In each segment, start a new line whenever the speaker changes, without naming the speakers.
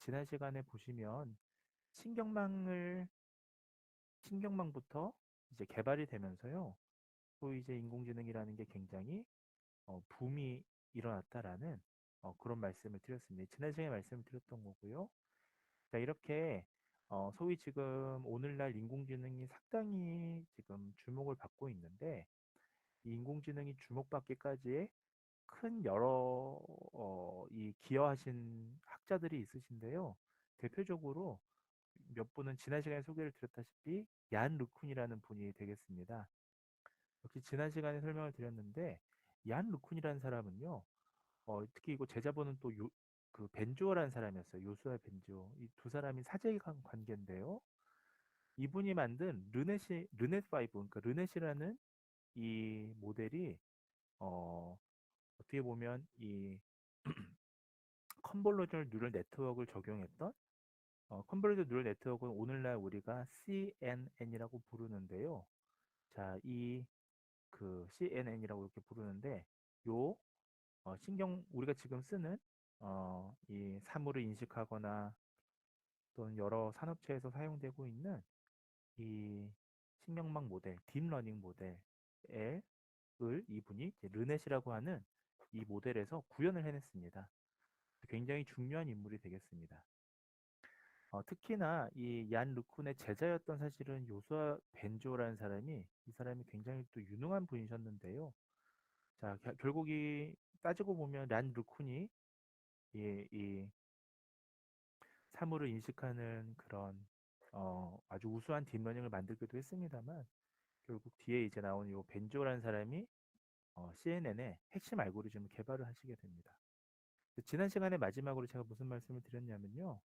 지난 시간에 보시면 신경망을 신경망부터 이제 개발이 되면서요. 또 이제 인공지능이라는 게 굉장히 붐이 일어났다라는 그런 말씀을 드렸습니다. 지난 시간에 말씀을 드렸던 거고요. 자, 이렇게 소위 지금 오늘날 인공지능이 상당히 지금 주목을 받고 있는데 이 인공지능이 주목받기까지의 큰 여러 이 기여하신 학자들이 있으신데요. 대표적으로 몇 분은 지난 시간에 소개를 드렸다시피 얀 르쿤이라는 분이 되겠습니다. 역시 지난 시간에 설명을 드렸는데 얀 르쿤이라는 사람은요. 특히 이거 제자분은 또 그 벤주어라는 사람이었어요. 요수와 벤주어. 이 두 사람이 사제 관계인데요. 이분이 만든 르넷 5, 그러니까 르넷이라는 이 모델이 어, 어떻게 보면 이 컨볼루션 뉴럴 네트워크를 적용했던 컨볼루션 뉴럴 네트워크는 오늘날 우리가 CNN이라고 부르는데요. 자, 이 그 CNN이라고 이렇게 부르는데 요 신경 우리가 지금 쓰는 이 사물을 인식하거나 또는 여러 산업체에서 사용되고 있는 이 신경망 모델, 딥러닝 모델을 이분이 이제 르넷이라고 하는 이 모델에서 구현을 해냈습니다. 굉장히 중요한 인물이 되겠습니다. 특히나 이 얀 르쿤의 제자였던 사실은 요수아 벤조라는 사람이 이 사람이 굉장히 또 유능한 분이셨는데요. 자, 결국 이 따지고 보면 얀 르쿤이 이 사물을 인식하는 그런 아주 우수한 딥러닝을 만들기도 했습니다만 결국 뒤에 이제 나온 요 벤조라는 사람이 CNN의 핵심 알고리즘을 개발을 하시게 됩니다. 지난 시간에 마지막으로 제가 무슨 말씀을 드렸냐면요.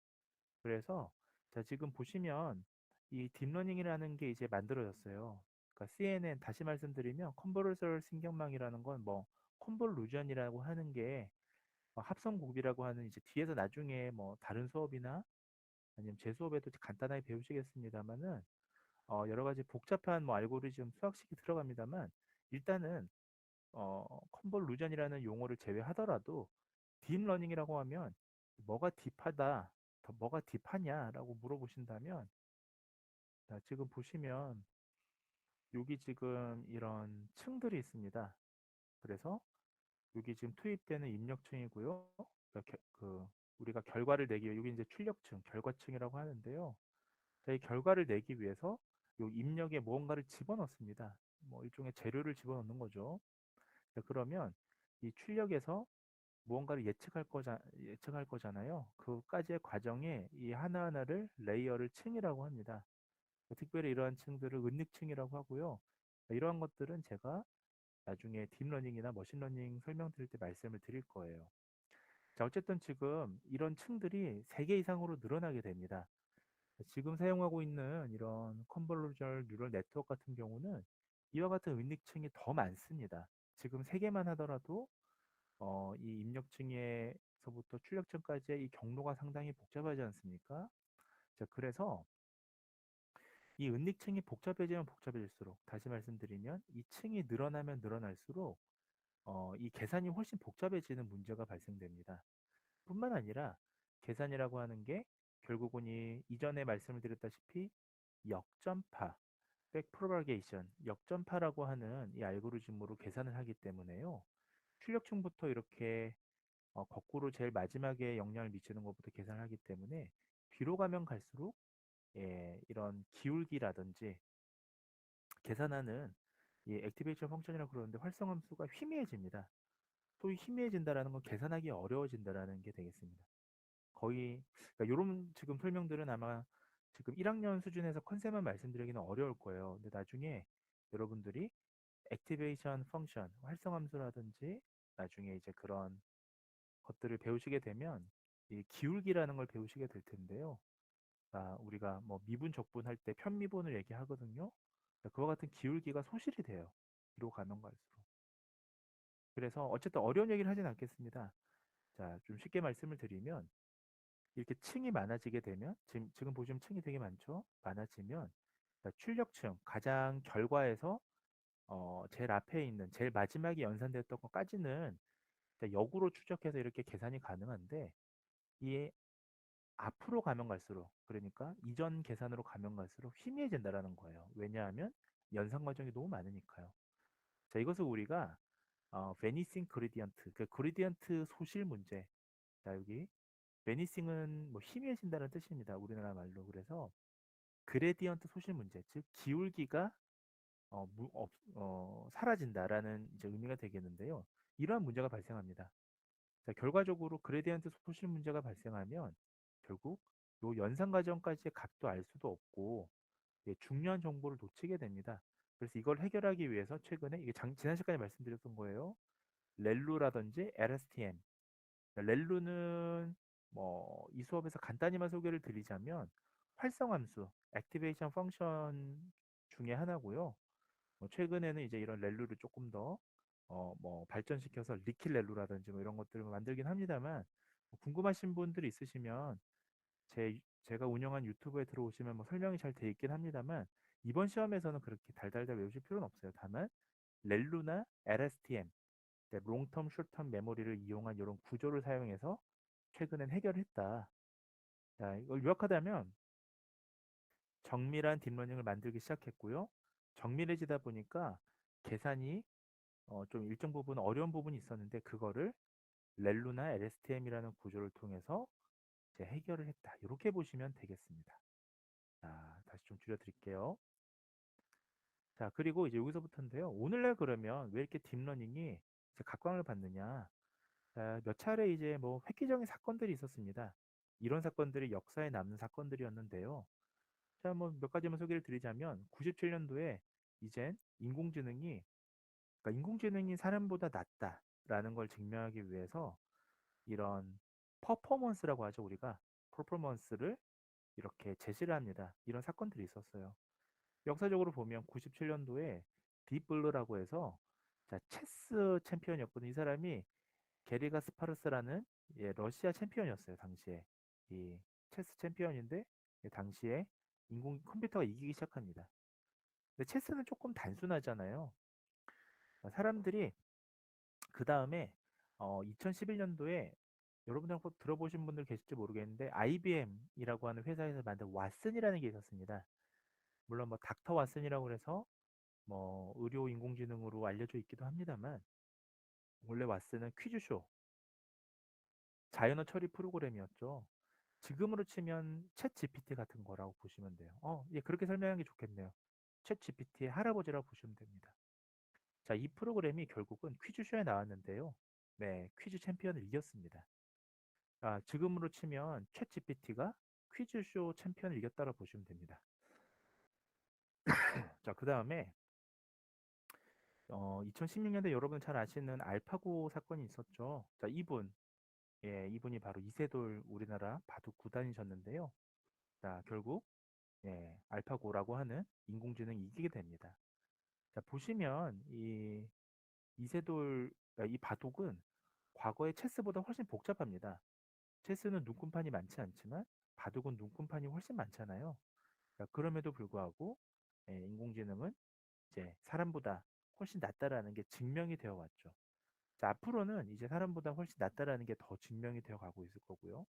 그래서 자 지금 보시면 이 딥러닝이라는 게 이제 만들어졌어요. 그러니까 CNN 다시 말씀드리면 컨보루셜 신경망이라는 건 뭐 컨볼루전이라고 하는 게 합성곱이라고 하는 이제 뒤에서 나중에 뭐 다른 수업이나 아니면 제 수업에도 간단하게 배우시겠습니다만은 여러 가지 복잡한 뭐 알고리즘 수학식이 들어갑니다만 일단은 컨볼루전이라는 용어를 제외하더라도 딥러닝이라고 하면 뭐가 딥하다, 더 뭐가 딥하냐라고 물어보신다면 자, 지금 보시면 여기 지금 이런 층들이 있습니다. 그래서 여기 지금 투입되는 입력층이고요. 그러니까 우리가 결과를 내기 위해 여기 이제 출력층, 결과층이라고 하는데요. 자, 이 결과를 내기 위해서 이 입력에 무언가를 집어넣습니다. 뭐 일종의 재료를 집어넣는 거죠. 자, 그러면 이 출력에서 무언가를 예측할 거잖아요. 그까지의 과정에 이 하나하나를 레이어를 층이라고 합니다. 특별히 이러한 층들을 은닉층이라고 하고요. 이러한 것들은 제가 나중에 딥러닝이나 머신러닝 설명드릴 때 말씀을 드릴 거예요. 자, 어쨌든 지금 이런 층들이 3개 이상으로 늘어나게 됩니다. 지금 사용하고 있는 이런 컨볼루션 뉴럴 네트워크 같은 경우는 이와 같은 은닉층이 더 많습니다. 지금 3개만 하더라도 이 입력층에서부터 출력층까지의 이 경로가 상당히 복잡하지 않습니까? 자, 그래서 이 은닉층이 복잡해지면 복잡해질수록 다시 말씀드리면 이 층이 늘어나면 늘어날수록 이 계산이 훨씬 복잡해지는 문제가 발생됩니다. 뿐만 아니라 계산이라고 하는 게 결국은 이전에 말씀을 드렸다시피 역전파, 백프로파게이션, 역전파라고 하는 이 알고리즘으로 계산을 하기 때문에요. 출력층부터 이렇게 거꾸로 제일 마지막에 영향을 미치는 것부터 계산하기 때문에 뒤로 가면 갈수록 이런 기울기라든지 계산하는 이 액티베이션 펑션이라고 그러는데 활성함수가 희미해집니다. 소위 희미해진다라는 건 계산하기 어려워진다라는 게 되겠습니다. 거의 그러니까 이런 지금 설명들은 아마 지금 1학년 수준에서 컨셉만 말씀드리기는 어려울 거예요. 근데 나중에 여러분들이 액티베이션 펑션, 활성함수라든지 나중에 이제 그런 것들을 배우시게 되면 이 기울기라는 걸 배우시게 될 텐데요. 우리가 뭐 미분 적분할 때 편미분을 얘기하거든요. 그와 같은 기울기가 소실이 돼요. 뒤로 가면 갈수록. 그래서 어쨌든 어려운 얘기를 하진 않겠습니다. 자, 좀 쉽게 말씀을 드리면 이렇게 층이 많아지게 되면 지금 보시면 층이 되게 많죠. 많아지면 출력층 가장 결과에서 제일 앞에 있는 제일 마지막에 연산됐던 것까지는 역으로 추적해서 이렇게 계산이 가능한데 이 앞으로 가면 갈수록, 그러니까 이전 계산으로 가면 갈수록 희미해진다라는 거예요. 왜냐하면 연산 과정이 너무 많으니까요. 자, 이것을 우리가 베니싱 그레디언트, 그 그레디언트 소실 문제. 자, 여기 베니싱은 뭐 희미해진다는 뜻입니다. 우리나라 말로. 그래서 그레디언트 소실 문제, 즉 기울기가 사라진다라는 이제 의미가 되겠는데요. 이러한 문제가 발생합니다. 자, 결과적으로 그레디언트 소실 문제가 발생하면 결국 요 연산 과정까지의 값도 알 수도 없고, 예, 중요한 정보를 놓치게 됩니다. 그래서 이걸 해결하기 위해서 최근에 이게 지난 시간에 말씀드렸던 거예요. 렐루라든지 LSTM. 렐루는 뭐 이 수업에서 간단히만 소개를 드리자면 활성함수, 액티베이션 펑션 중에 하나고요. 최근에는 이제 이런 렐루를 조금 더 뭐 발전시켜서 리킬 렐루라든지 뭐 이런 것들을 만들긴 합니다만, 궁금하신 분들이 있으시면 제가 운영한 유튜브에 들어오시면 뭐 설명이 잘 돼 있긴 합니다만, 이번 시험에서는 그렇게 달달달 외우실 필요는 없어요. 다만 렐루나 LSTM, 롱텀 숏텀 메모리를 이용한 이런 구조를 사용해서 최근엔 해결했다. 자, 이걸 요약하자면 정밀한 딥러닝을 만들기 시작했고요. 정밀해지다 보니까 계산이 좀 일정 부분 어려운 부분이 있었는데, 그거를 렐루나 LSTM이라는 구조를 통해서 이제 해결을 했다. 이렇게 보시면 되겠습니다. 자, 다시 좀 줄여드릴게요. 자, 그리고 이제 여기서부터인데요. 오늘날 그러면 왜 이렇게 딥러닝이 이제 각광을 받느냐? 자, 몇 차례 이제 뭐 획기적인 사건들이 있었습니다. 이런 사건들이 역사에 남는 사건들이었는데요. 자, 뭐 몇 가지만 소개를 드리자면 97년도에 이젠 그러니까 인공지능이 사람보다 낫다라는 걸 증명하기 위해서 이런 퍼포먼스라고 하죠, 우리가. 퍼포먼스를 이렇게 제시를 합니다. 이런 사건들이 있었어요. 역사적으로 보면 97년도에 딥블루라고 해서, 자, 체스 챔피언이었거든요. 이 사람이 게리 가스파르스라는, 예, 러시아 챔피언이었어요, 당시에. 이 체스 챔피언인데, 예, 당시에 인공 컴퓨터가 이기기 시작합니다. 근데 체스는 조금 단순하잖아요. 사람들이 그 다음에 2011년도에, 여러분들 한번 들어보신 분들 계실지 모르겠는데 IBM이라고 하는 회사에서 만든 왓슨이라는 게 있었습니다. 물론 뭐 닥터 왓슨이라고 해서 뭐 의료 인공지능으로 알려져 있기도 합니다만, 원래 왓슨은 퀴즈쇼, 자연어 처리 프로그램이었죠. 지금으로 치면 챗 GPT 같은 거라고 보시면 돼요. 예, 그렇게 설명하는 게 좋겠네요. 챗 GPT의 할아버지라고 보시면 됩니다. 자, 이 프로그램이 결국은 퀴즈쇼에 나왔는데요. 네, 퀴즈 챔피언을 이겼습니다. 지금으로 치면 챗 GPT가 퀴즈쇼 챔피언을 이겼다고 보시면 됩니다. 자, 그 다음에 2016년대 여러분 잘 아시는 알파고 사건이 있었죠. 자, 이분이 바로 이세돌 우리나라 바둑 구단이셨는데요. 자, 결국, 예, 알파고라고 하는 인공지능이 이기게 됩니다. 자, 보시면 이 바둑은 과거의 체스보다 훨씬 복잡합니다. 체스는 눈금판이 많지 않지만 바둑은 눈금판이 훨씬 많잖아요. 자, 그럼에도 불구하고, 예, 인공지능은 이제 사람보다 훨씬 낫다라는 게 증명이 되어 왔죠. 자, 앞으로는 이제 사람보다 훨씬 낫다라는 게 더 증명이 되어 가고 있을 거고요.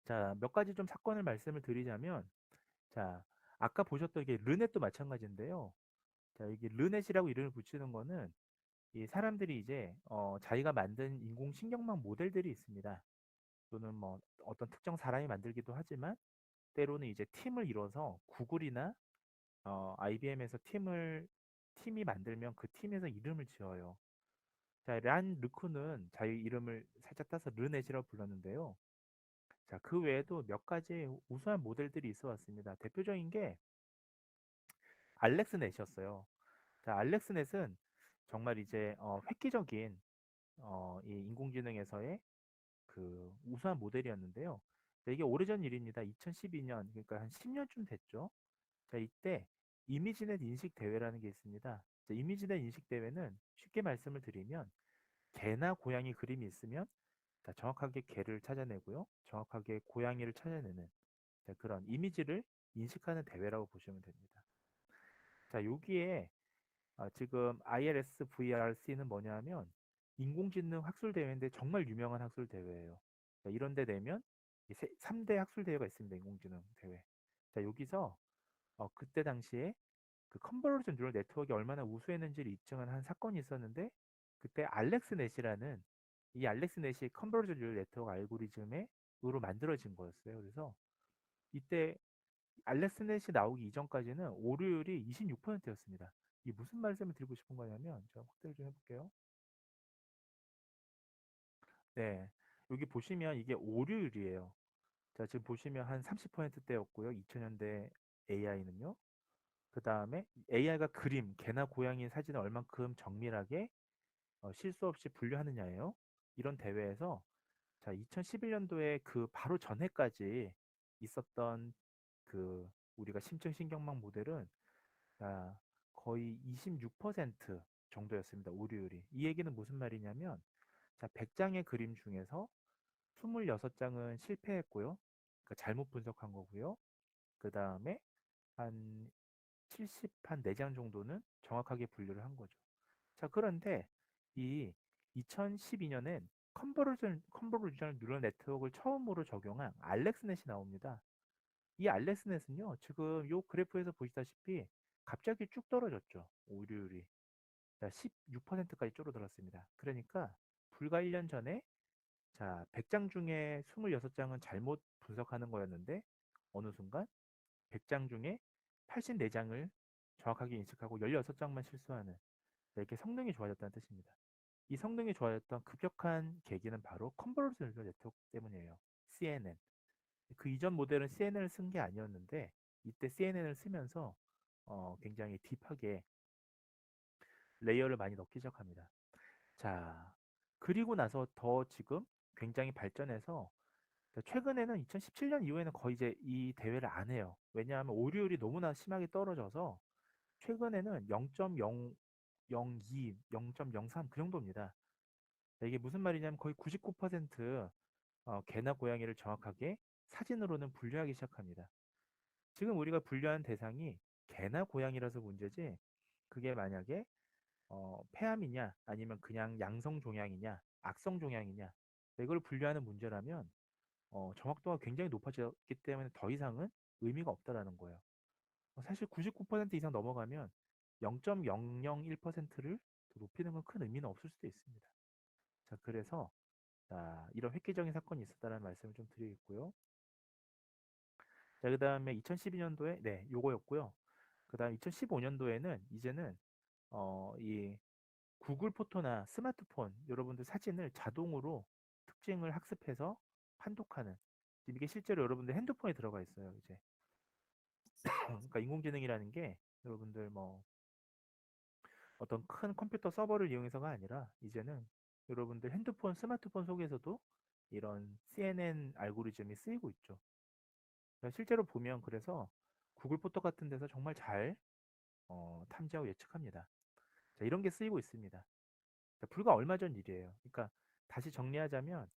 자, 몇 가지 좀 사건을 말씀을 드리자면, 자, 아까 보셨던 게 르넷도 마찬가지인데요. 자, 여기 르넷이라고 이름을 붙이는 거는, 이 사람들이 이제 자기가 만든 인공신경망 모델들이 있습니다. 또는 뭐 어떤 특정 사람이 만들기도 하지만, 때로는 이제 팀을 이뤄서 구글이나 IBM에서 팀이 만들면 그 팀에서 이름을 지어요. 자, 란 르쿠는 자기 이름을 살짝 따서 르넷이라고 불렀는데요. 자, 그 외에도 몇 가지 우수한 모델들이 있어 왔습니다. 대표적인 게 알렉스넷이었어요. 자, 알렉스넷은 정말 이제 획기적인 이 인공지능에서의 그 우수한 모델이었는데요. 자, 이게 오래전 일입니다. 2012년, 그러니까 한 10년쯤 됐죠. 자, 이때 이미지넷 인식 대회라는 게 있습니다. 자, 이미지넷 인식 대회는 쉽게 말씀을 드리면 개나 고양이 그림이 있으면, 자, 정확하게 개를 찾아내고요. 정확하게 고양이를 찾아내는, 자, 그런 이미지를 인식하는 대회라고 보시면 됩니다. 자, 여기에 지금 ILS VRC는 뭐냐 하면 인공지능 학술 대회인데 정말 유명한 학술 대회예요. 자, 이런 데 내면 3대 학술 대회가 있습니다. 인공지능 대회. 자, 여기서 그때 당시에 그 컨버루전 뉴럴 네트워크가 얼마나 우수했는지를 입증한 한 사건이 있었는데 그때 알렉스 넷이라는 이 알렉스 넷이 컨버루전 뉴럴 네트워크 알고리즘의 으로 만들어진 거였어요. 그래서 이때 알렉스 넷이 나오기 이전까지는 오류율이 26%였습니다. 이 무슨 말씀을 드리고 싶은 거냐면 제가 확대를 좀 해볼게요. 네, 여기 보시면 이게 오류율이에요. 자, 지금 보시면 한 30%대였고요. 2000년대 AI는요. 그 다음에 AI가 그림, 개나 고양이 사진을 얼만큼 정밀하게 실수 없이 분류하느냐예요. 이런 대회에서 자, 2011년도에 그 바로 전해까지 있었던 그 우리가 심층신경망 모델은 자, 거의 26% 정도였습니다. 오류율이. 이 얘기는 무슨 말이냐면 자, 100장의 그림 중에서 26장은 실패했고요. 그러니까 잘못 분석한 거고요. 그 다음에 한 70, 한 4장 정도는 정확하게 분류를 한 거죠. 자, 그런데 이 2012년엔 컨버루전 뉴럴 네트워크를 처음으로 적용한 알렉스넷이 나옵니다. 이 알렉스넷은요, 지금 요 그래프에서 보시다시피 갑자기 쭉 떨어졌죠. 오류율이. 자, 16%까지 줄어들었습니다. 그러니까 불과 1년 전에 자, 100장 중에 26장은 잘못 분석하는 거였는데 어느 순간 100장 중에 84장을 정확하게 인식하고 16장만 실수하는 이렇게 성능이 좋아졌다는 뜻입니다. 이 성능이 좋아졌던 급격한 계기는 바로 컨버루션 뉴럴 네트워크 때문이에요. CNN. 그 이전 모델은 CNN을 쓴 게 아니었는데 이때 CNN을 쓰면서 굉장히 딥하게 레이어를 많이 넣기 시작합니다. 자, 그리고 나서 더 지금 굉장히 발전해서 최근에는 2017년 이후에는 거의 이제 이 대회를 안 해요. 왜냐하면 오류율이 너무나 심하게 떨어져서 최근에는 0.002, 0.03 그 정도입니다. 이게 무슨 말이냐면 거의 99% 개나 고양이를 정확하게 사진으로는 분류하기 시작합니다. 지금 우리가 분류한 대상이 개나 고양이라서 문제지 그게 만약에 폐암이냐 아니면 그냥 양성 종양이냐 악성 종양이냐 이걸 분류하는 문제라면 정확도가 굉장히 높아졌기 때문에 더 이상은 의미가 없다라는 거예요. 사실 99% 이상 넘어가면 0.001%를 높이는 건 큰 의미는 없을 수도 있습니다. 자, 그래서 자, 이런 획기적인 사건이 있었다는 말씀을 좀 드리겠고요. 자, 그 다음에 2012년도에 네, 요거였고요. 그 다음 2015년도에는 이제는 이 구글 포토나 스마트폰 여러분들 사진을 자동으로 특징을 학습해서 판독하는 지금 이게 실제로 여러분들 핸드폰에 들어가 있어요. 이제 그러니까 인공지능이라는 게 여러분들 뭐 어떤 큰 컴퓨터 서버를 이용해서가 아니라 이제는 여러분들 핸드폰, 스마트폰 속에서도 이런 CNN 알고리즘이 쓰이고 있죠. 그러니까 실제로 보면 그래서 구글 포토 같은 데서 정말 잘 탐지하고 예측합니다. 자, 이런 게 쓰이고 있습니다. 자, 불과 얼마 전 일이에요. 그러니까 다시 정리하자면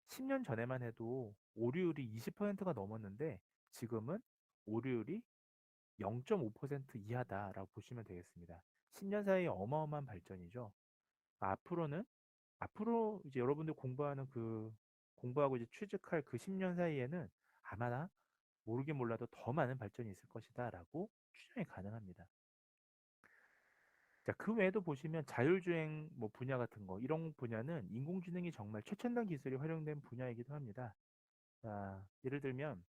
10년 전에만 해도 오류율이 20%가 넘었는데 지금은 오류율이 0.5% 이하다라고 보시면 되겠습니다. 10년 사이에 어마어마한 발전이죠. 앞으로 이제 여러분들 공부하는 그 공부하고 이제 취직할 그 10년 사이에는 아마나 모르긴 몰라도 더 많은 발전이 있을 것이다라고 추정이 가능합니다. 자, 그 외에도 보시면 자율주행 뭐 분야 같은 거 이런 분야는 인공지능이 정말 최첨단 기술이 활용된 분야이기도 합니다. 자, 예를 들면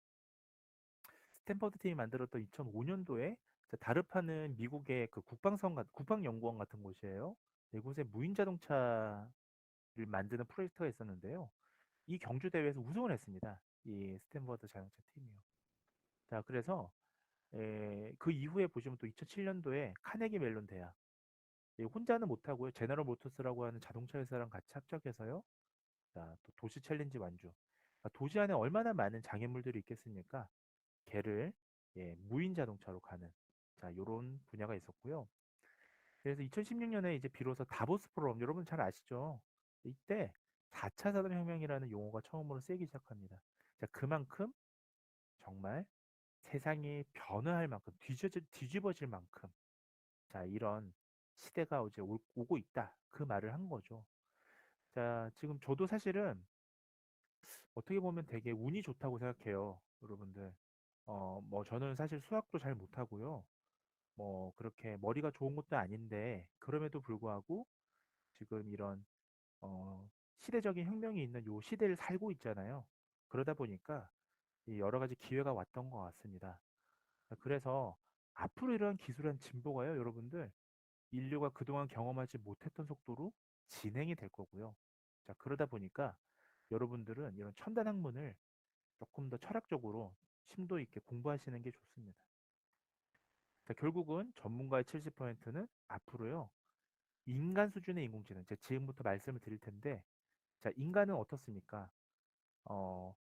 스탠퍼드 팀이 만들었던 2005년도에 다르파는 미국의 그 국방연구원 같은 곳이에요. 이곳에 무인 자동차를 만드는 프로젝트가 있었는데요. 이 경주 대회에서 우승을 했습니다. 이 스탠퍼드 자동차 팀이요. 자, 그래서 그 이후에 보시면 또 2007년도에 카네기 멜론 대학 혼자는 못하고요. 제너럴 모터스라고 하는 자동차 회사랑 같이 합작해서요. 자, 또 도시 챌린지 완주. 도시 안에 얼마나 많은 장애물들이 있겠습니까? 걔를 무인 자동차로 가는 자, 요런 분야가 있었고요. 그래서 2016년에 이제 비로소 다보스 포럼 여러분 잘 아시죠? 이때 4차 산업혁명이라는 용어가 처음으로 쓰이기 시작합니다. 자, 그만큼 정말 세상이 변화할 만큼 뒤집어질 만큼 자, 이런 시대가 이제 오고 있다. 그 말을 한 거죠. 자, 지금 저도 사실은 어떻게 보면 되게 운이 좋다고 생각해요, 여러분들. 뭐 저는 사실 수학도 잘 못하고요. 뭐 그렇게 머리가 좋은 것도 아닌데 그럼에도 불구하고 지금 이런 시대적인 혁명이 있는 요 시대를 살고 있잖아요. 그러다 보니까 이 여러 가지 기회가 왔던 것 같습니다. 그래서 앞으로 이런 기술한 진보가요, 여러분들, 인류가 그동안 경험하지 못했던 속도로 진행이 될 거고요. 자, 그러다 보니까 여러분들은 이런 첨단 학문을 조금 더 철학적으로 심도 있게 공부하시는 게 좋습니다. 자, 결국은 전문가의 70%는 앞으로요, 인간 수준의 인공지능, 제가 지금부터 말씀을 드릴 텐데, 자, 인간은 어떻습니까? 어,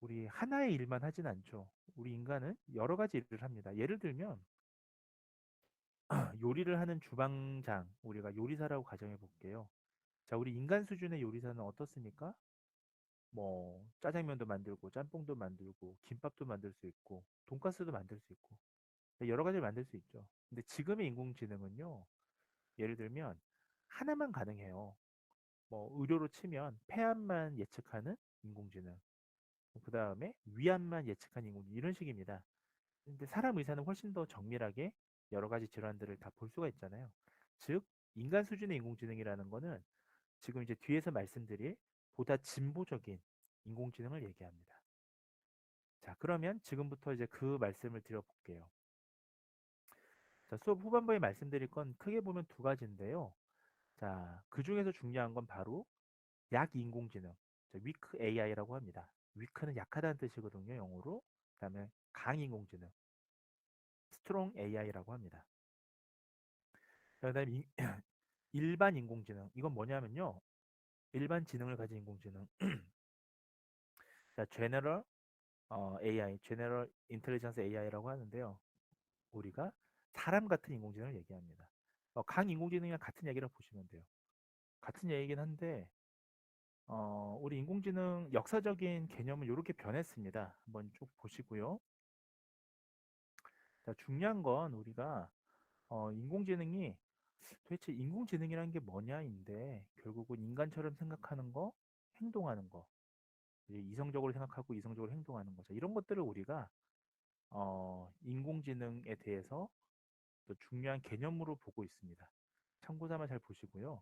우리 하나의 일만 하진 않죠. 우리 인간은 여러 가지 일을 합니다. 예를 들면, 요리를 하는 주방장, 우리가 요리사라고 가정해 볼게요. 자, 우리 인간 수준의 요리사는 어떻습니까? 뭐, 짜장면도 만들고, 짬뽕도 만들고, 김밥도 만들 수 있고, 돈가스도 만들 수 있고, 여러 가지를 만들 수 있죠. 근데 지금의 인공지능은요, 예를 들면, 하나만 가능해요. 뭐, 의료로 치면 폐암만 예측하는 인공지능, 그 다음에 위암만 예측하는 인공지능, 이런 식입니다. 근데 사람 의사는 훨씬 더 정밀하게 여러 가지 질환들을 다 볼 수가 있잖아요. 즉, 인간 수준의 인공지능이라는 거는 지금 이제 뒤에서 말씀드릴 보다 진보적인 인공지능을 얘기합니다. 자, 그러면 지금부터 이제 그 말씀을 드려볼게요. 자, 수업 후반부에 말씀드릴 건 크게 보면 두 가지인데요. 자, 그 중에서 중요한 건 바로 약 인공지능, 위크 AI라고 합니다. 위크는 약하다는 뜻이거든요, 영어로. 그다음에 강 인공지능, 스트롱 AI라고 합니다. 그다음에 일반 인공지능, 이건 뭐냐면요, 일반 지능을 가진 인공지능. 자, General AI, General Intelligence AI라고 하는데요. 우리가 사람 같은 인공지능을 얘기합니다. 강 인공지능이랑 같은 얘기라고 보시면 돼요. 같은 얘기긴 한데 우리 인공지능 역사적인 개념은 이렇게 변했습니다. 한번 쭉 보시고요. 자, 중요한 건 우리가 인공지능이 도대체 인공지능이라는 게 뭐냐인데 결국은 인간처럼 생각하는 거, 행동하는 거, 이성적으로 생각하고 이성적으로 행동하는 거, 자, 이런 것들을 우리가 인공지능에 대해서 또 중요한 개념으로 보고 있습니다. 참고 삼아 잘 보시고요.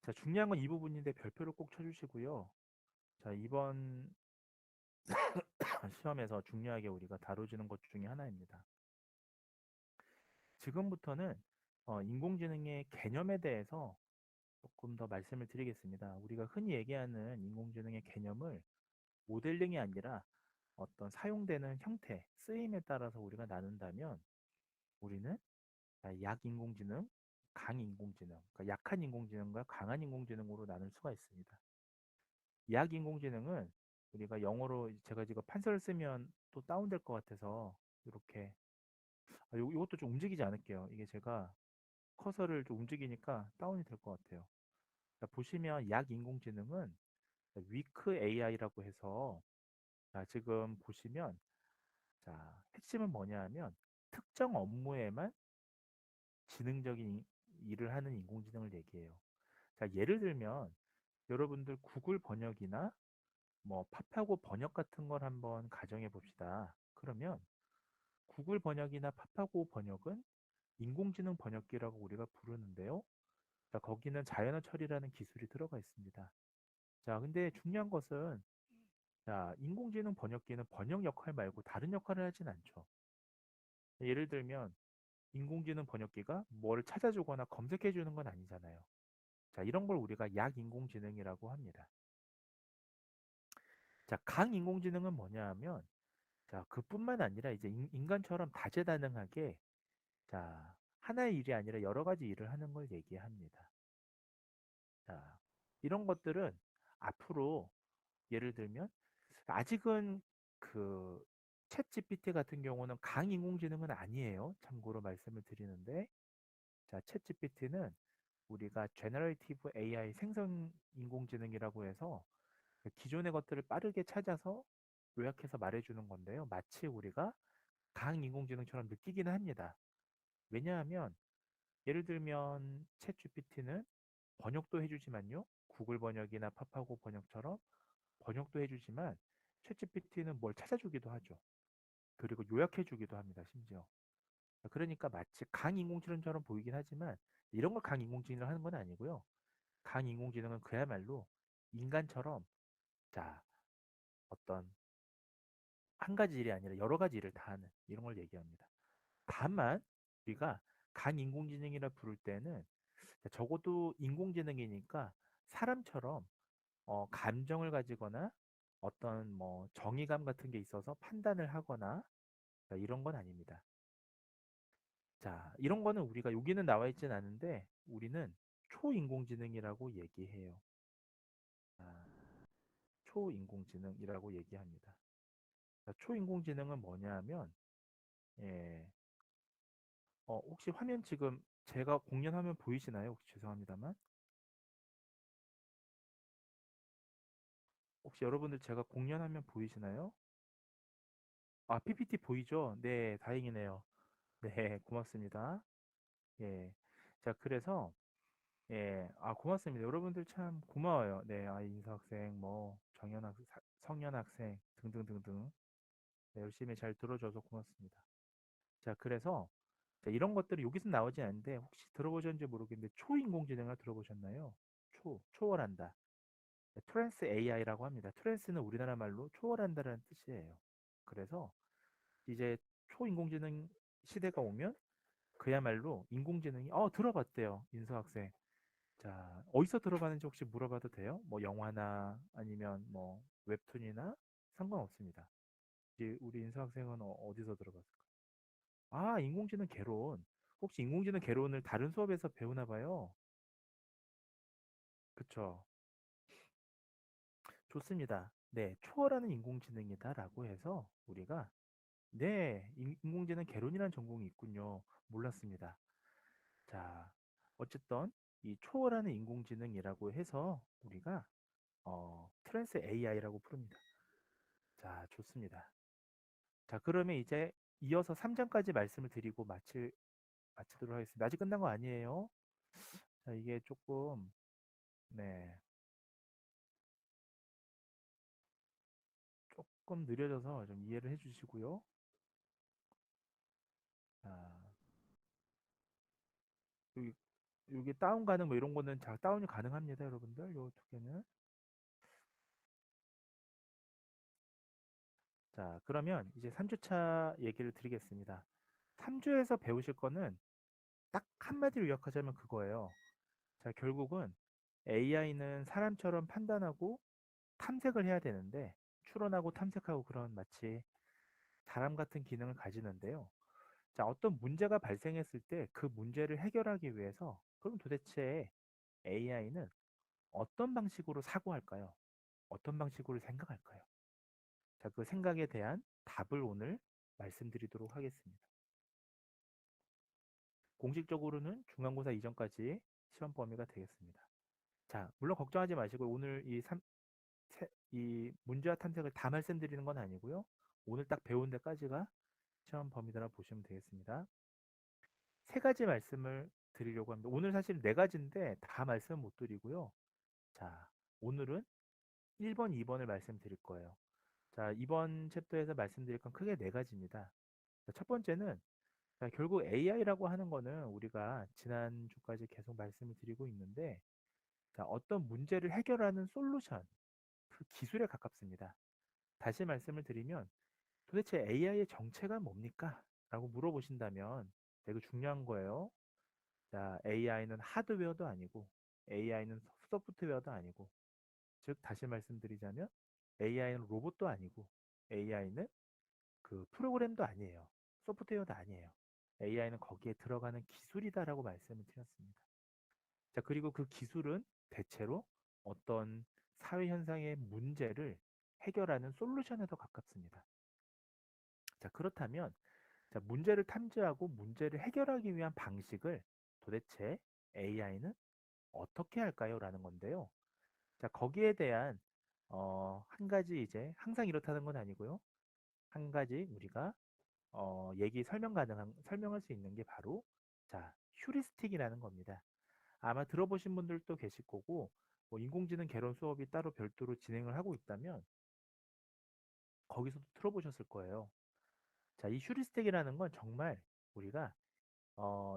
자, 중요한 건 이 부분인데 별표를 꼭 쳐주시고요. 자, 이번 시험에서 중요하게 우리가 다뤄지는 것 중에 하나입니다. 지금부터는 인공지능의 개념에 대해서 조금 더 말씀을 드리겠습니다. 우리가 흔히 얘기하는 인공지능의 개념을 모델링이 아니라 어떤 사용되는 형태, 쓰임에 따라서 우리가 나눈다면 우리는 약 인공지능, 강 인공지능, 그러니까 약한 인공지능과 강한 인공지능으로 나눌 수가 있습니다. 약 인공지능은 우리가 영어로 제가 지금 판서를 쓰면 또 다운될 것 같아서 이렇게 이것도 좀 움직이지 않을게요. 이게 제가 커서를 좀 움직이니까 다운이 될 것 같아요. 자, 보시면 약 인공지능은 위크 AI라고 해서 자, 지금 보시면 자, 핵심은 뭐냐 하면 특정 업무에만 지능적인 일을 하는 인공지능을 얘기해요. 자, 예를 들면 여러분들 구글 번역이나 뭐 파파고 번역 같은 걸 한번 가정해 봅시다. 그러면 구글 번역이나 파파고 번역은 인공지능 번역기라고 우리가 부르는데요. 자, 거기는 자연어 처리라는 기술이 들어가 있습니다. 자, 근데 중요한 것은 자, 인공지능 번역기는 번역 역할 말고 다른 역할을 하진 않죠. 예를 들면 인공지능 번역기가 뭘 찾아주거나 검색해 주는 건 아니잖아요. 자, 이런 걸 우리가 약인공지능이라고 합니다. 자, 강인공지능은 뭐냐 하면 자, 그뿐만 아니라 이제 인간처럼 다재다능하게 자, 하나의 일이 아니라 여러 가지 일을 하는 걸 얘기합니다. 자, 이런 것들은 앞으로 예를 들면 아직은 그챗 GPT 같은 경우는 강인공지능은 아니에요. 참고로 말씀을 드리는데 자, 챗 GPT는 우리가 Generative AI 생성 인공지능이라고 해서 그 기존의 것들을 빠르게 찾아서 요약해서 말해주는 건데요. 마치 우리가 강인공지능처럼 느끼기는 합니다. 왜냐하면 예를 들면 챗 GPT는 번역도 해주지만요. 구글 번역이나 파파고 번역처럼 번역도 해주지만 챗GPT는 뭘 찾아주기도 하죠. 그리고 요약해주기도 합니다. 심지어. 그러니까 마치 강인공지능처럼 보이긴 하지만 이런 걸 강인공지능을 하는 건 아니고요. 강인공지능은 그야말로 인간처럼 자 어떤 한 가지 일이 아니라 여러 가지 일을 다 하는 이런 걸 얘기합니다. 다만 우리가 강인공지능이라 부를 때는 적어도 인공지능이니까 사람처럼 감정을 가지거나 어떤 뭐 정의감 같은 게 있어서 판단을 하거나 이런 건 아닙니다. 자, 이런 거는 우리가 여기는 나와 있진 않은데 우리는 초인공지능이라고 얘기해요. 아, 초인공지능이라고 얘기합니다. 자, 초인공지능은 뭐냐 하면 예, 혹시 화면 지금 제가 공연 화면 보이시나요? 혹시 죄송합니다만 혹시 여러분들 제가 공연 화면 보이시나요? 아, PPT 보이죠? 네, 다행이네요. 네, 고맙습니다. 예. 자, 그래서 고맙습니다. 여러분들 참 고마워요. 네, 인서 학생, 뭐 성현 학생 등등등등. 네, 열심히 잘 들어줘서 고맙습니다. 자, 그래서 자, 이런 것들이 여기서 나오지 않는데 혹시 들어보셨는지 모르겠는데 초인공지능을 들어보셨나요? 초월한다. 트랜스 AI라고 합니다. 트랜스는 우리나라 말로 초월한다라는 뜻이에요. 그래서 이제 초인공지능 시대가 오면 그야말로 인공지능이 들어봤대요. 인서 학생. 자, 어디서 들어봤는지 혹시 물어봐도 돼요? 뭐 영화나 아니면 뭐 웹툰이나 상관없습니다. 이제 우리 인서 학생은 어디서 들어봤을까? 아, 인공지능 개론. 혹시 인공지능 개론을 다른 수업에서 배우나 봐요. 그쵸? 좋습니다. 네, 초월하는 인공지능이다라고 해서 우리가 네, 인공지능 개론이라는 전공이 있군요. 몰랐습니다. 자, 어쨌든 이 초월하는 인공지능이라고 해서 우리가 트랜스 AI라고 부릅니다. 자, 좋습니다. 자, 그러면 이제 이어서 3장까지 말씀을 드리고 마치도록 하겠습니다. 아직 끝난 거 아니에요. 자, 이게 조금 네, 조금 느려져서 좀 이해를 해주시고요. 자, 여기 여기 다운 가능 뭐 이런 거는 자 다운이 가능합니다, 여러분들. 요 두 개는. 자, 그러면 이제 3주차 얘기를 드리겠습니다. 3주에서 배우실 거는 딱 한마디로 요약하자면 그거예요. 자, 결국은 AI는 사람처럼 판단하고 탐색을 해야 되는데 추론하고 탐색하고 그런 마치 사람 같은 기능을 가지는데요. 자, 어떤 문제가 발생했을 때 그 문제를 해결하기 위해서 그럼 도대체 AI는 어떤 방식으로 사고할까요? 어떤 방식으로 생각할까요? 자, 그 생각에 대한 답을 오늘 말씀드리도록 하겠습니다. 공식적으로는 중간고사 이전까지 시험 범위가 되겠습니다. 자, 물론 걱정하지 마시고 오늘 이 문제와 탐색을 다 말씀드리는 건 아니고요. 오늘 딱 배운 데까지가 시험 범위다라고 보시면 되겠습니다. 세 가지 말씀을 드리려고 합니다. 오늘 사실 네 가지인데 다 말씀 못 드리고요. 자, 오늘은 1번, 2번을 말씀드릴 거예요. 자, 이번 챕터에서 말씀드릴 건 크게 네 가지입니다. 자, 첫 번째는 자, 결국 AI라고 하는 거는 우리가 지난주까지 계속 말씀을 드리고 있는데 자, 어떤 문제를 해결하는 솔루션, 그 기술에 가깝습니다. 다시 말씀을 드리면 도대체 AI의 정체가 뭡니까? 라고 물어보신다면 되게 중요한 거예요. 자, AI는 하드웨어도 아니고 AI는 소프트웨어도 아니고 즉 다시 말씀드리자면 AI는 로봇도 아니고 AI는 그 프로그램도 아니에요. 소프트웨어도 아니에요. AI는 거기에 들어가는 기술이다라고 말씀을 드렸습니다. 자, 그리고 그 기술은 대체로 어떤 사회 현상의 문제를 해결하는 솔루션에 더 가깝습니다. 자, 그렇다면 자, 문제를 탐지하고 문제를 해결하기 위한 방식을 도대체 AI는 어떻게 할까요? 라는 건데요. 자, 거기에 대한 한 가지 이제 항상 이렇다는 건 아니고요. 한 가지 우리가 설명할 수 있는 게 바로 자, 휴리스틱이라는 겁니다. 아마 들어보신 분들도 계실 거고 뭐 인공지능 개론 수업이 따로 별도로 진행을 하고 있다면 거기서도 들어보셨을 거예요. 자, 이 휴리스틱이라는 건 정말 우리가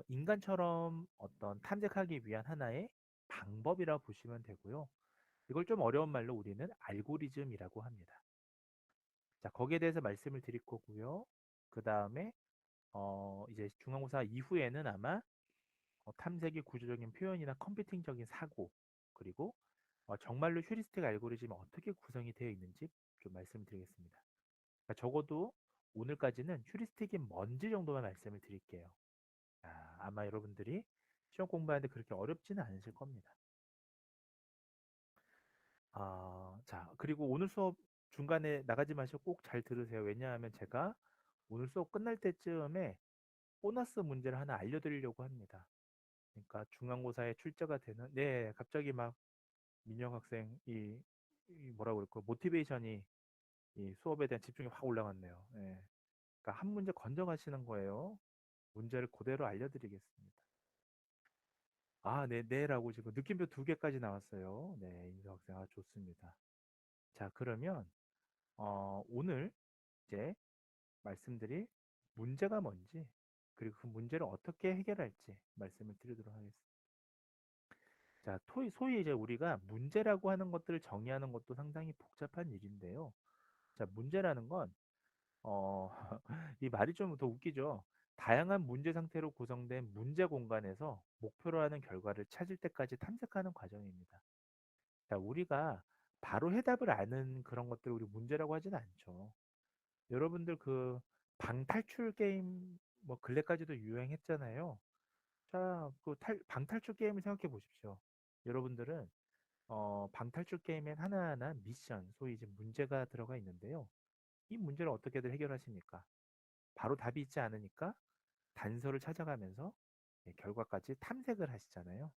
인간처럼 어떤 탐색하기 위한 하나의 방법이라고 보시면 되고요. 이걸 좀 어려운 말로 우리는 알고리즘이라고 합니다. 자, 거기에 대해서 말씀을 드릴 거고요. 그 다음에 이제 중간고사 이후에는 아마 탐색의 구조적인 표현이나 컴퓨팅적인 사고, 그리고 정말로 휴리스틱 알고리즘이 어떻게 구성이 되어 있는지 좀 말씀드리겠습니다. 그러니까 적어도 오늘까지는 휴리스틱이 뭔지 정도만 말씀을 드릴게요. 아마 여러분들이 시험 공부하는데 그렇게 어렵지는 않으실 겁니다. 자, 그리고 오늘 수업 중간에 나가지 마시고 꼭 잘 들으세요. 왜냐하면 제가 오늘 수업 끝날 때쯤에 보너스 문제를 하나 알려드리려고 합니다. 그러니까 중간고사에 출제가 되는, 네, 갑자기 막 민혁 학생 이 뭐라고 그럴까, 모티베이션이 이 수업에 대한 집중이 확 올라갔네요. 예. 그러니까 한 문제 건져 가시는 거예요. 문제를 그대로 알려드리겠습니다. 네, 네라고 지금 느낌표 2개까지 나왔어요. 네, 임수 학생, 좋습니다. 자, 그러면 오늘 이제 말씀드릴 문제가 뭔지, 그리고 그 문제를 어떻게 해결할지 말씀을 드리도록 하겠습니다. 자, 소위 이제 우리가 문제라고 하는 것들을 정의하는 것도 상당히 복잡한 일인데요. 자, 문제라는 건, 어, 이 말이 좀 더 웃기죠. 다양한 문제 상태로 구성된 문제 공간에서 목표로 하는 결과를 찾을 때까지 탐색하는 과정입니다. 자, 우리가 바로 해답을 아는 그런 것들을 우리 문제라고 하진 않죠. 여러분들 그 방탈출 게임 뭐 근래까지도 유행했잖아요. 자, 그 방탈출 게임을 생각해 보십시오. 여러분들은 방탈출 게임엔 하나하나 미션, 소위 이제 문제가 들어가 있는데요. 이 문제를 어떻게들 해결하십니까? 바로 답이 있지 않으니까 단서를 찾아가면서 결과까지 탐색을 하시잖아요.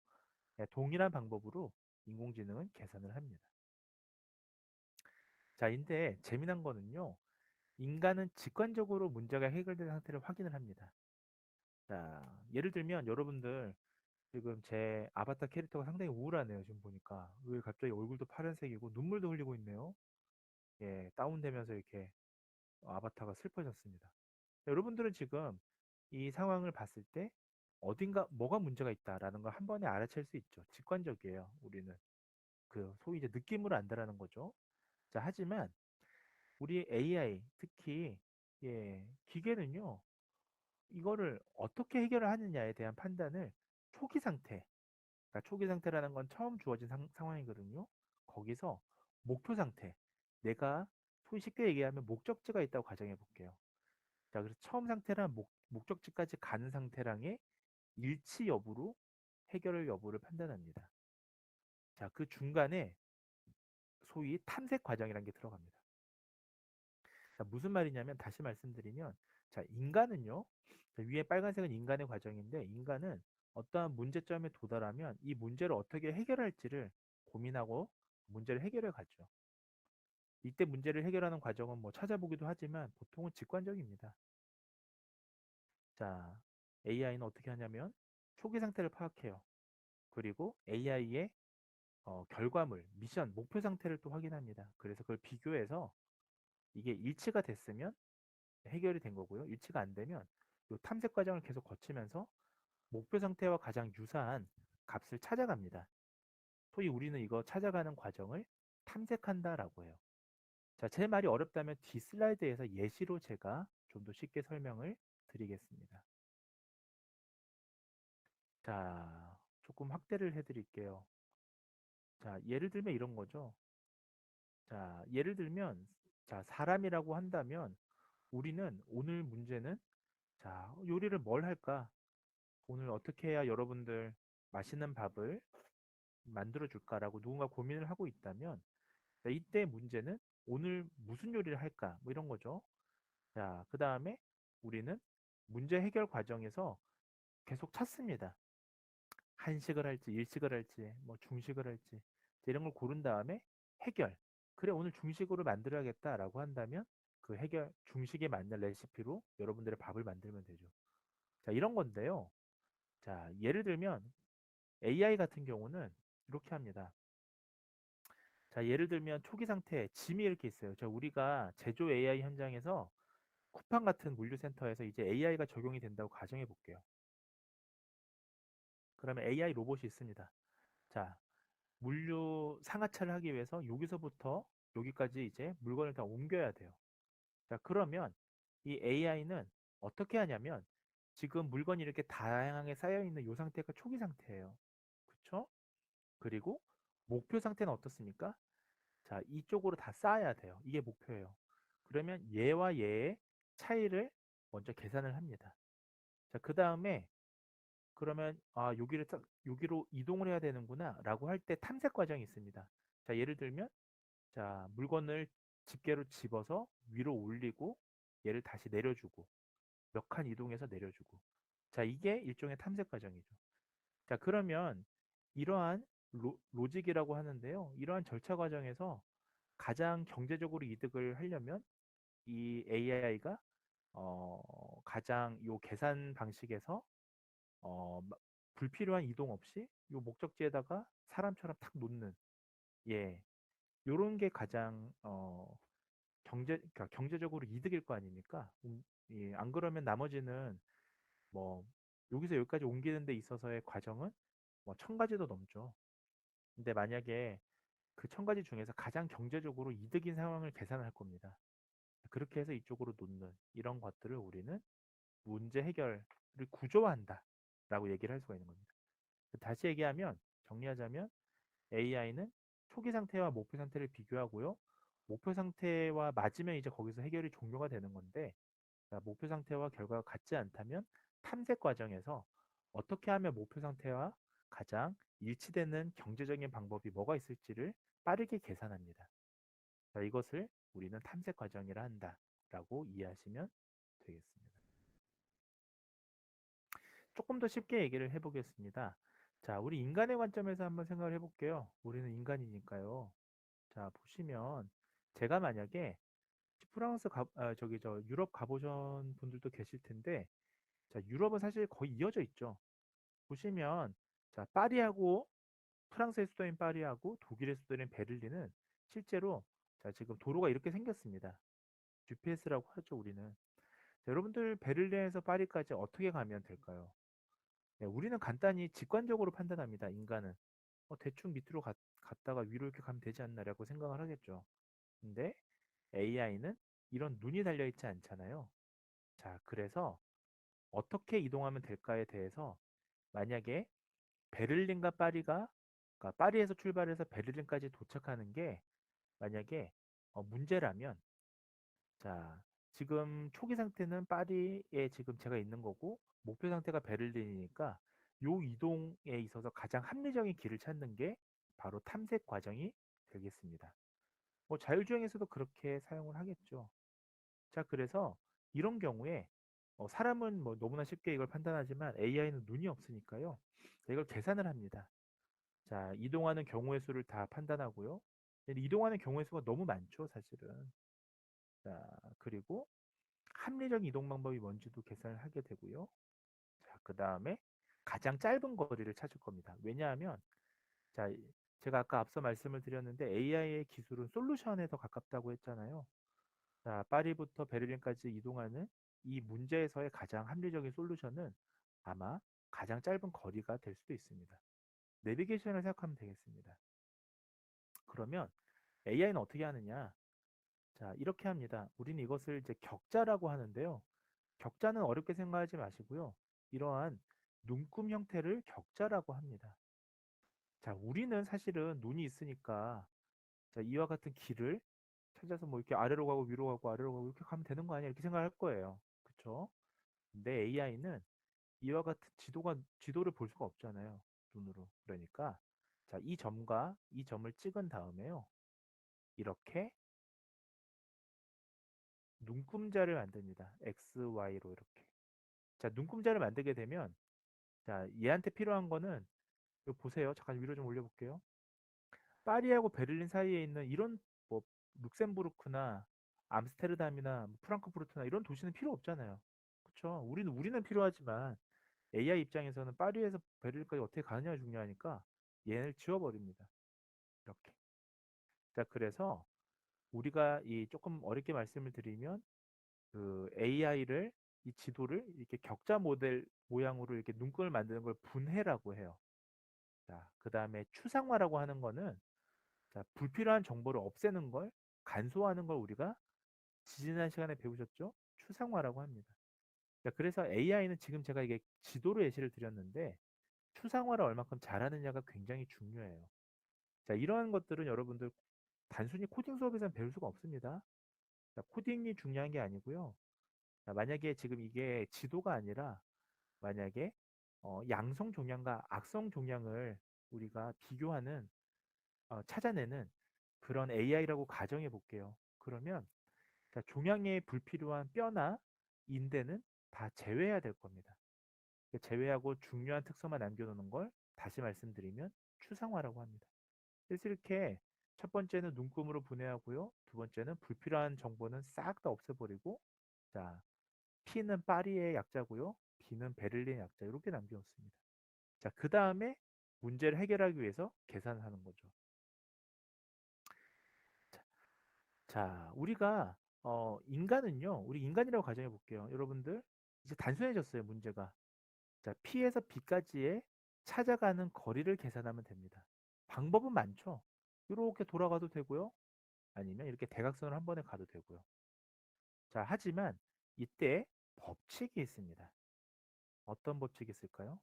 동일한 방법으로 인공지능은 계산을 합니다. 자, 근데 재미난 거는요. 인간은 직관적으로 문제가 해결된 상태를 확인을 합니다. 자, 예를 들면 여러분들 지금 제 아바타 캐릭터가 상당히 우울하네요. 지금 보니까. 왜 갑자기 얼굴도 파란색이고 눈물도 흘리고 있네요. 예, 다운되면서 이렇게 아바타가 슬퍼졌습니다. 여러분들은 지금 이 상황을 봤을 때 어딘가 뭐가 문제가 있다라는 걸 한 번에 알아챌 수 있죠. 직관적이에요. 우리는 그 소위 이제 느낌으로 안다라는 거죠. 자, 하지만 우리 AI 특히 기계는요. 이거를 어떻게 해결을 하느냐에 대한 판단을 초기 상태, 그러니까 초기 상태라는 건 처음 주어진 상황이거든요. 거기서 목표 상태, 내가 소위 쉽게 얘기하면 목적지가 있다고 가정해 볼게요. 자, 그래서 처음 상태랑 목적지까지 가는 상태랑의 일치 여부로 해결 여부를 판단합니다. 자, 그 중간에 소위 탐색 과정이라는 게 들어갑니다. 자, 무슨 말이냐면 다시 말씀드리면, 자, 인간은요. 자, 위에 빨간색은 인간의 과정인데, 인간은 어떠한 문제점에 도달하면 이 문제를 어떻게 해결할지를 고민하고 문제를 해결해 가죠. 이때 문제를 해결하는 과정은 뭐 찾아보기도 하지만 보통은 직관적입니다. 자, AI는 어떻게 하냐면 초기 상태를 파악해요. 그리고 AI의 결과물, 미션, 목표 상태를 또 확인합니다. 그래서 그걸 비교해서 이게 일치가 됐으면 해결이 된 거고요. 일치가 안 되면 이 탐색 과정을 계속 거치면서 목표 상태와 가장 유사한 값을 찾아갑니다. 소위 우리는 이거 찾아가는 과정을 탐색한다라고 해요. 자, 제 말이 어렵다면 뒤 슬라이드에서 예시로 제가 좀 더 쉽게 설명을 드리겠습니다. 자, 조금 확대를 해드릴게요. 자, 예를 들면 이런 거죠. 자, 예를 들면, 자, 사람이라고 한다면 우리는 오늘 문제는, 자, 요리를 뭘 할까? 오늘 어떻게 해야 여러분들 맛있는 밥을 만들어 줄까라고 누군가 고민을 하고 있다면, 자, 이때 문제는 오늘 무슨 요리를 할까? 뭐 이런 거죠. 자, 그 다음에 우리는 문제 해결 과정에서 계속 찾습니다. 한식을 할지, 일식을 할지, 뭐 중식을 할지, 이런 걸 고른 다음에 해결. 그래, 오늘 중식으로 만들어야겠다라고 한다면 그 해결, 중식에 맞는 레시피로 여러분들의 밥을 만들면 되죠. 자, 이런 건데요. 자, 예를 들면 AI 같은 경우는 이렇게 합니다. 자, 예를 들면 초기 상태, 짐이 이렇게 있어요. 자, 우리가 제조 AI 현장에서 쿠팡 같은 물류센터에서 이제 AI가 적용이 된다고 가정해 볼게요. 그러면 AI 로봇이 있습니다. 자, 물류 상하차를 하기 위해서 여기서부터 여기까지 이제 물건을 다 옮겨야 돼요. 자, 그러면 이 AI는 어떻게 하냐면 지금 물건이 이렇게 다양하게 쌓여 있는 이 상태가 초기 상태예요. 그렇죠? 그리고 목표 상태는 어떻습니까? 자, 이쪽으로 다 쌓아야 돼요. 이게 목표예요. 그러면 얘와 얘의 차이를 먼저 계산을 합니다. 자, 그 다음에 그러면 아, 여기로 이동을 해야 되는구나라고 할 때 탐색 과정이 있습니다. 자, 예를 들면 자, 물건을 집게로 집어서 위로 올리고 얘를 다시 내려주고 몇 칸 이동해서 내려주고. 자, 이게 일종의 탐색 과정이죠. 자, 그러면 이러한 로직이라고 하는데요. 이러한 절차 과정에서 가장 경제적으로 이득을 하려면 이 AI가 가장 요 계산 방식에서 불필요한 이동 없이 요 목적지에다가 사람처럼 탁 놓는 예 요런 게 가장 그러니까 경제적으로 이득일 거 아닙니까? 예, 안 그러면 나머지는 뭐 여기서 여기까지 옮기는 데 있어서의 과정은 뭐 1,000가지도 넘죠. 근데 만약에 그 1,000가지 중에서 가장 경제적으로 이득인 상황을 계산을 할 겁니다. 그렇게 해서 이쪽으로 놓는 이런 것들을 우리는 문제 해결을 구조화한다 라고 얘기를 할 수가 있는 겁니다. 다시 얘기하면 정리하자면 AI는 초기 상태와 목표 상태를 비교하고요. 목표 상태와 맞으면 이제 거기서 해결이 종료가 되는 건데 자, 목표 상태와 결과가 같지 않다면 탐색 과정에서 어떻게 하면 목표 상태와 가장 일치되는 경제적인 방법이 뭐가 있을지를 빠르게 계산합니다. 자, 이것을 우리는 탐색 과정이라 한다라고 이해하시면 되겠습니다. 조금 더 쉽게 얘기를 해보겠습니다. 자, 우리 인간의 관점에서 한번 생각을 해볼게요. 우리는 인간이니까요. 자, 보시면 제가 만약에 프랑스 저기 유럽 가보신 분들도 계실 텐데 자, 유럽은 사실 거의 이어져 있죠. 보시면 자, 파리하고 프랑스의 수도인 파리하고 독일의 수도인 베를린은 실제로 자, 지금 도로가 이렇게 생겼습니다. GPS라고 하죠, 우리는. 자, 여러분들 베를린에서 파리까지 어떻게 가면 될까요? 네, 우리는 간단히 직관적으로 판단합니다. 인간은 대충 밑으로 갔다가 위로 이렇게 가면 되지 않나라고 생각을 하겠죠. 근데 AI는 이런 눈이 달려 있지 않잖아요. 자, 그래서 어떻게 이동하면 될까에 대해서 만약에 베를린과 파리가 그러니까 파리에서 출발해서 베를린까지 도착하는 게 만약에 문제라면 자, 지금 초기 상태는 파리에 지금 제가 있는 거고 목표 상태가 베를린이니까 요 이동에 있어서 가장 합리적인 길을 찾는 게 바로 탐색 과정이 되겠습니다. 뭐 자율주행에서도 그렇게 사용을 하겠죠. 자, 그래서 이런 경우에 사람은 뭐 너무나 쉽게 이걸 판단하지만 AI는 눈이 없으니까요. 이걸 계산을 합니다. 자, 이동하는 경우의 수를 다 판단하고요. 근데 이동하는 경우의 수가 너무 많죠, 사실은. 자, 그리고 합리적인 이동 방법이 뭔지도 계산을 하게 되고요. 자, 그 다음에 가장 짧은 거리를 찾을 겁니다. 왜냐하면, 자, 제가 아까 앞서 말씀을 드렸는데 AI의 기술은 솔루션에 더 가깝다고 했잖아요. 자, 파리부터 베를린까지 이동하는 이 문제에서의 가장 합리적인 솔루션은 아마 가장 짧은 거리가 될 수도 있습니다. 내비게이션을 생각하면 되겠습니다. 그러면 AI는 어떻게 하느냐? 자, 이렇게 합니다. 우리는 이것을 이제 격자라고 하는데요. 격자는 어렵게 생각하지 마시고요. 이러한 눈금 형태를 격자라고 합니다. 자, 우리는 사실은 눈이 있으니까 자, 이와 같은 길을 찾아서 뭐 이렇게 아래로 가고 위로 가고 아래로 가고 이렇게 가면 되는 거 아니야? 이렇게 생각할 거예요. 그렇죠? 근데 AI는 이와 같은 지도를 볼 수가 없잖아요. 눈으로. 그러니까 자, 이 점과 이 점을 찍은 다음에요. 이렇게 눈금자를 만듭니다. X, Y로 이렇게. 자, 눈금자를 만들게 되면 자, 얘한테 필요한 거는 이거 보세요. 잠깐 위로 좀 올려볼게요. 파리하고 베를린 사이에 있는 이런 뭐 룩셈부르크나 암스테르담이나 뭐 프랑크푸르트나 이런 도시는 필요 없잖아요. 그렇죠? 우리는 필요하지만 AI 입장에서는 파리에서 베를린까지 어떻게 가느냐가 중요하니까 얘를 지워버립니다. 이렇게. 자, 그래서 우리가 이 조금 어렵게 말씀을 드리면 그 AI를 이 지도를 이렇게 격자 모델 모양으로 이렇게 눈금을 만드는 걸 분해라고 해요. 자, 그다음에 추상화라고 하는 거는 자, 불필요한 정보를 없애는 걸 간소화하는 걸 우리가 지난 시간에 배우셨죠? 추상화라고 합니다. 자, 그래서 AI는 지금 제가 이게 지도로 예시를 드렸는데 추상화를 얼마큼 잘하느냐가 굉장히 중요해요. 자, 이러한 것들은 여러분들 단순히 코딩 수업에서는 배울 수가 없습니다. 자, 코딩이 중요한 게 아니고요. 자, 만약에 지금 이게 지도가 아니라 만약에 양성 종양과 악성 종양을 우리가 비교하는 찾아내는 그런 AI라고 가정해 볼게요. 그러면 자, 종양에 불필요한 뼈나 인대는 다 제외해야 될 겁니다. 그 제외하고 중요한 특성만 남겨놓는 걸 다시 말씀드리면 추상화라고 합니다. 그래서 이렇게 첫 번째는 눈금으로 분해하고요. 두 번째는 불필요한 정보는 싹 다 없애버리고 자, P는 파리의 약자고요. B는 베를린 약자 이렇게 남겨놓습니다. 자, 그 다음에 문제를 해결하기 위해서 계산을 하는 거죠. 자, 우리가 인간은요. 우리 인간이라고 가정해 볼게요. 여러분들 이제 단순해졌어요, 문제가. 자, P에서 B까지의 찾아가는 거리를 계산하면 됩니다. 방법은 많죠. 이렇게 돌아가도 되고요. 아니면 이렇게 대각선을 한 번에 가도 되고요. 자, 하지만 이때 법칙이 있습니다. 어떤 법칙이 있을까요?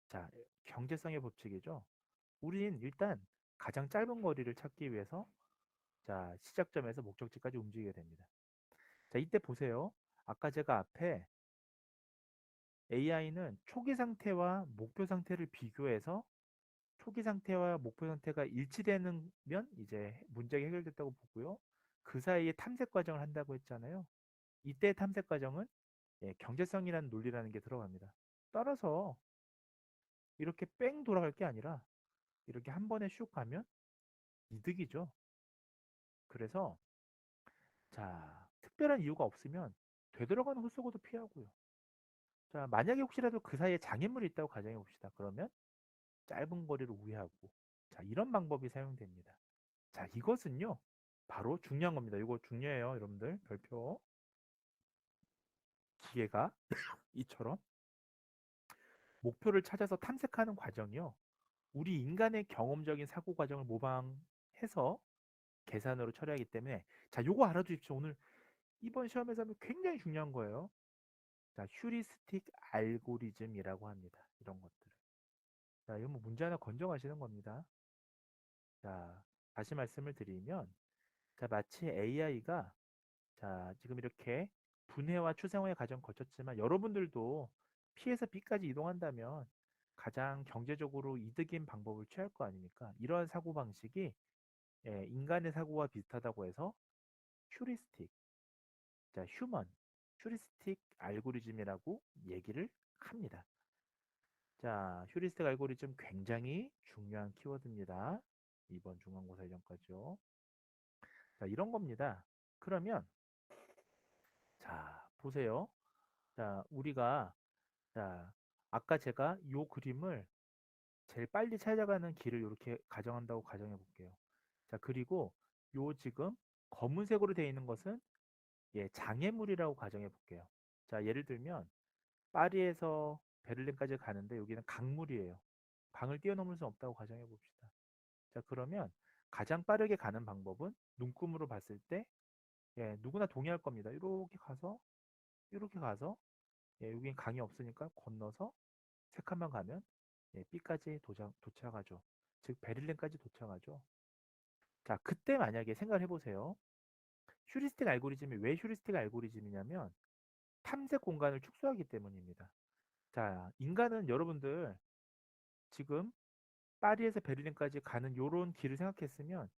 자, 경제성의 법칙이죠. 우린 일단 가장 짧은 거리를 찾기 위해서 자, 시작점에서 목적지까지 움직이게 됩니다. 자, 이때 보세요. 아까 제가 앞에 AI는 초기 상태와 목표 상태를 비교해서 초기 상태와 목표 상태가 일치되면 이제 문제가 해결됐다고 보고요. 그 사이에 탐색 과정을 한다고 했잖아요. 이때 탐색 과정은 경제성이라는 논리라는 게 들어갑니다. 따라서 이렇게 뺑 돌아갈 게 아니라 이렇게 한 번에 슉 가면 이득이죠. 그래서 자, 특별한 이유가 없으면 되돌아가는 헛수고도 피하고요. 자, 만약에 혹시라도 그 사이에 장애물이 있다고 가정해 봅시다. 그러면 짧은 거리를 우회하고 자, 이런 방법이 사용됩니다. 자, 이것은요. 바로 중요한 겁니다. 이거 중요해요, 여러분들. 별표. 기계가 이처럼 목표를 찾아서 탐색하는 과정이요. 우리 인간의 경험적인 사고 과정을 모방해서 계산으로 처리하기 때문에 자, 요거 알아두십시오. 오늘 이번 시험에서 하면 굉장히 중요한 거예요. 자, 휴리스틱 알고리즘이라고 합니다. 이런 것들을. 자, 이거 뭐 문제 하나 건져가시는 겁니다. 자, 다시 말씀을 드리면 자, 마치 AI가 자, 지금 이렇게 분해와 추상화의 과정 거쳤지만 여러분들도 P에서 B까지 이동한다면 가장 경제적으로 이득인 방법을 취할 거 아닙니까? 이러한 사고 방식이 인간의 사고와 비슷하다고 해서 휴리스틱, 자, 휴리스틱 알고리즘이라고 얘기를 합니다. 자, 휴리스틱 알고리즘 굉장히 중요한 키워드입니다. 이번 중간고사 이전까지요. 자, 이런 겁니다. 그러면 자, 보세요. 자, 우리가 자, 아까 제가 요 그림을 제일 빨리 찾아가는 길을 이렇게 가정한다고 가정해 볼게요. 자, 그리고 요 지금 검은색으로 되어 있는 것은 장애물이라고 가정해 볼게요. 자, 예를 들면 파리에서 베를린까지 가는데 여기는 강물이에요. 강을 뛰어넘을 수 없다고 가정해 봅시다. 자, 그러면 가장 빠르게 가는 방법은 눈금으로 봤을 때 누구나 동의할 겁니다. 이렇게 가서 여긴 강이 없으니까 건너서 세 칸만 가면 B까지 도착하죠. 즉 베를린까지 도착하죠. 자, 그때 만약에 생각을 해보세요. 휴리스틱 알고리즘이 왜 휴리스틱 알고리즘이냐면 탐색 공간을 축소하기 때문입니다. 자, 인간은 여러분들 지금 파리에서 베를린까지 가는 요런 길을 생각했으면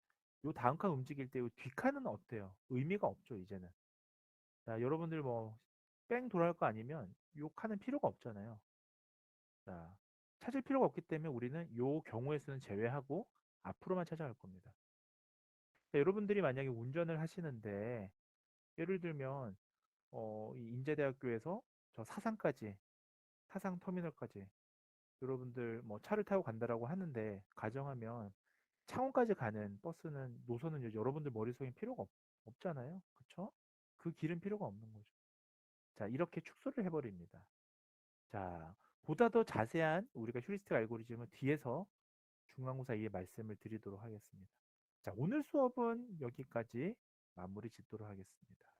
요 다음 칸 움직일 때 요 뒷칸은 어때요? 의미가 없죠, 이제는. 자, 여러분들 뭐 뺑 돌아갈 거 아니면 요 칸은 필요가 없잖아요. 자, 찾을 필요가 없기 때문에 우리는 요 경우의 수는 제외하고 앞으로만 찾아갈 겁니다. 자, 여러분들이 만약에 운전을 하시는데 예를 들면 이 인제대학교에서 저 사상까지 사상 터미널까지 여러분들 뭐 차를 타고 간다라고 하는데 가정하면 창원까지 가는 버스는 노선은 여러분들 머릿속에 필요가 없잖아요. 그쵸? 그 길은 필요가 없는 거죠. 자, 이렇게 축소를 해버립니다. 자, 보다 더 자세한 우리가 휴리스틱 알고리즘은 뒤에서 중간고사 이에 말씀을 드리도록 하겠습니다. 자, 오늘 수업은 여기까지 마무리 짓도록 하겠습니다.